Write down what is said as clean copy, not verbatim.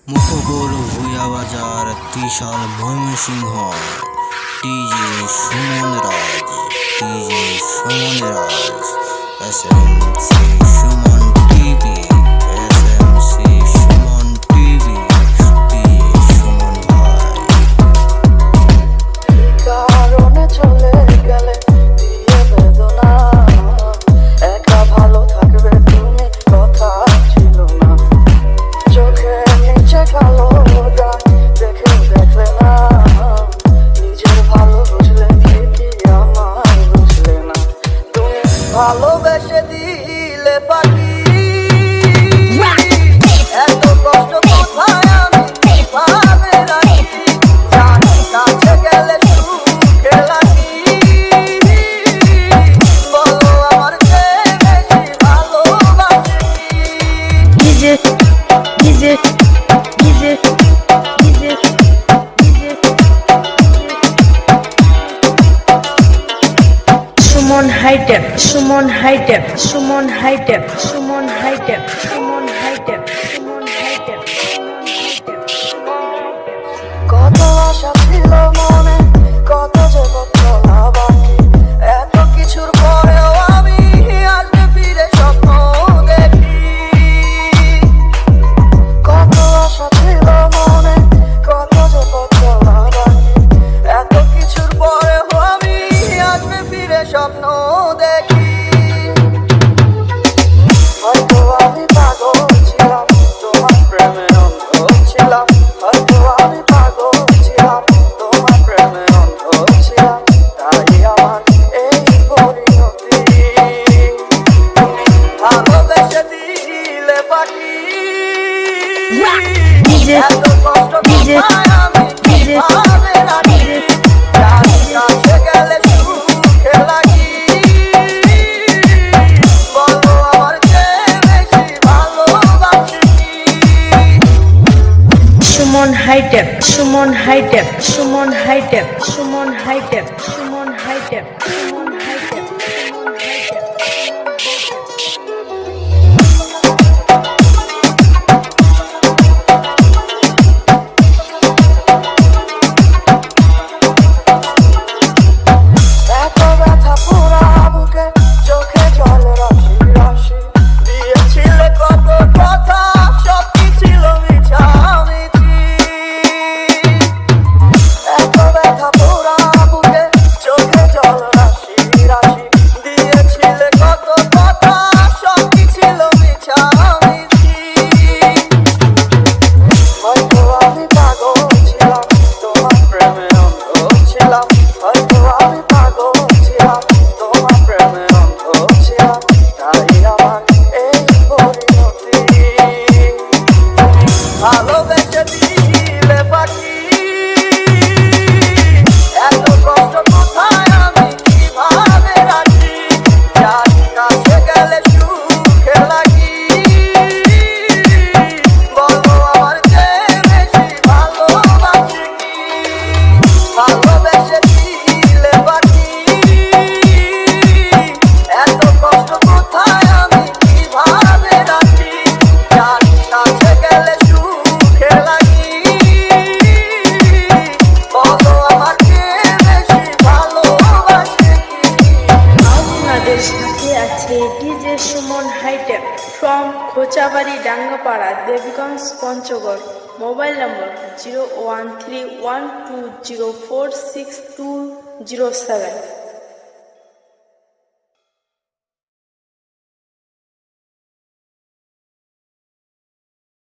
মুখবুল ভূঁইয়া বাজার Trishal Mymensingh. DJ Suman Raj, DJ Suman Raj, SMC Suman TV, SMC Suman TV, DJ Suman ভাই। কারণে চলে গেলে দিয়ে বেদনা, একা ভালো থাকবে তুমি কথা ছিল না। চোখের নিচে কালো দাগ দেখে দেখলে না, নিজের ভালো বুঝলে কি আমার বুঝলে না। তুমি ভালোবেসে দিলে পাখি, এত কষ্ট কোথায় আমি কিভাবে রাখি। জানি কাছে গেলে সুখে লাগি, বলো আমার চেয়ে বেশি ভালোবাসি। DJ DJ DJ DJ DJ Suman hitech, Suman hitech, Suman hitech, Suman hitech, Suman hitech, Suman hitech, কত আশা ছিল মনে, কত যে চলা বাকি, এত কিছুর পরেও আমি আসবে ফিরে স্বপ্ন দেখি। কত আশা ছিল মনে, কত যে চলা বাকি, এত কিছুর পরেও আমি আসবে ফিরে স্বপ্ন দেখি। হয়তো আমি পাগল ছিলাম, তোমার প্রেমে অন্ধ ছিলাম। হয়তো আমি পাগল ছিলাম, তোমার প্রেমে অন্ধ ছিলাম। তাই আমার এই পরিণতি। তুমি ভালোবেসে দিলে পাখি, ডিজে এত কষ্ট ডিজে কোথায় আমি ডিজে কিভাবে রাখি। জানি কাছে গেলে সুখে লাগি, বলো আমার চেয়ে বেশি ভালোবাসি। Suman hitech, Suman hitech, Suman hitech, Suman hitech, Suman hitech, Suman hitech, Suman hitech. এত ব্যথা পুরা বুকে, চোখে জল রাশি রাশি। দিয়েছিলে কত কথা, সব কি ছিল মিছামিছি। এত ব্যথা পুরা বুকে, চোখে জল রাশি রাশি। দিয়েছিলে কত কথা, সব কি ছিল মিছামিছি। হয়তো আমি পাগল ছিলাম, তোমার প্রেমে অন্ধ ছিলাম। হয়তো আমি পাগল ছিলাম, তোমার প্রেমে অন্ধ ছিলাম। তাই আমার এই পরিণতি। তুমি ভালোবেসে দিলে পাখি, এত কষ্ট কোথায় আমি কিভাবে রাখি। জানি কাছে গেলে সুখে লাগি, বলো আমার চেয়ে বেশি ভালোবাসি। ভালোবেসে দিলে পাখি, এত কষ্ট কোথায় আমি কিভাবে রাখি। জানি কাছে গেলে সুখে লাগি, বলো আমার চেয়ে বেশি ভালোবাসি। আপনাদের সাথে আছে DJ Suman hi-tech from Khonchabari Dangapara, Debiganj, Panchagarh. Mobile number 013120462007।